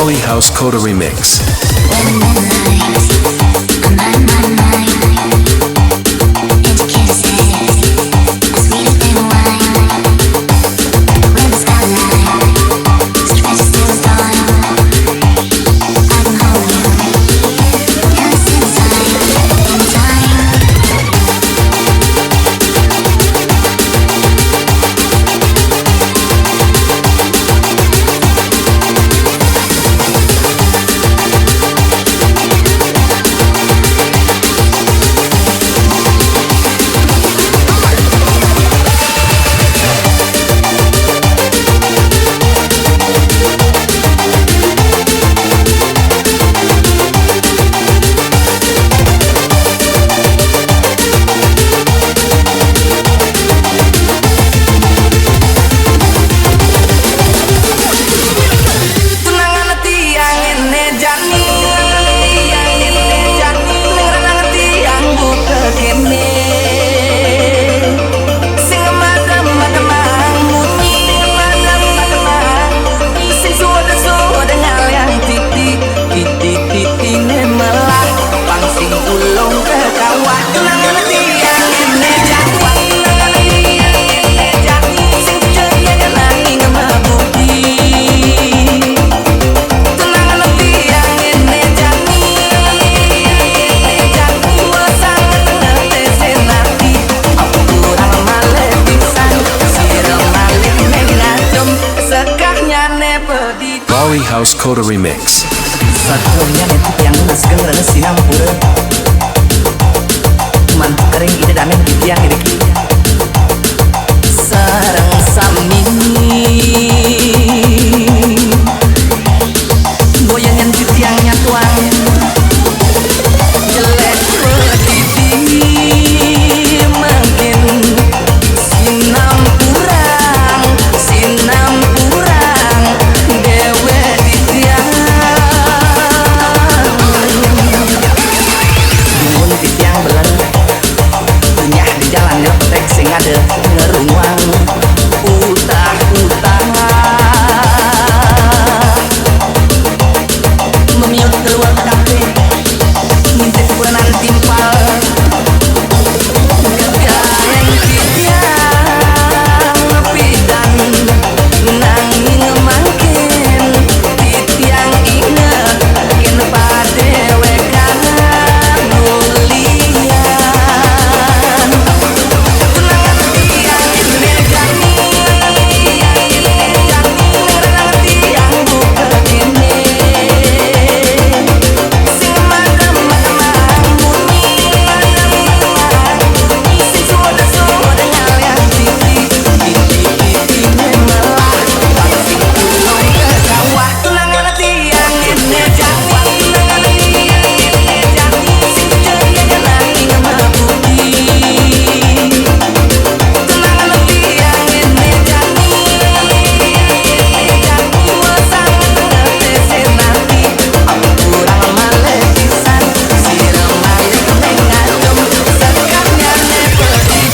Bali House Coda Remix. Bali House Coda Remix. Satunya netik yang lunas gengrana sinam pura mantu kering ide damen gitu yang iriki sarang sami goyangan gitu yang nyatuan jelek bergidi makin sinam kurang dewe titiang dumun titiang belen punyah di jalan ngetek sing ada ngerunguang utah-utah memiut keluar kafe ngintip puranan timpal ngegaeng titiang pidan nanging mangkin titiang inget kin padewe kangen nulian tunangan tiang ini jani ngerang tiang buka kene sing madam-madam bunyi sing suda-suda nyalian titi melah sing kulong ke sawah tunangan tiang ini jani sing ceria nanging mabuti tunangan tiang ini jani wasang ngetese nanti kurang malih pisan sirem malih neng ngadem sekapnya nepedi.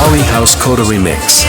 Bali House Coda Remix.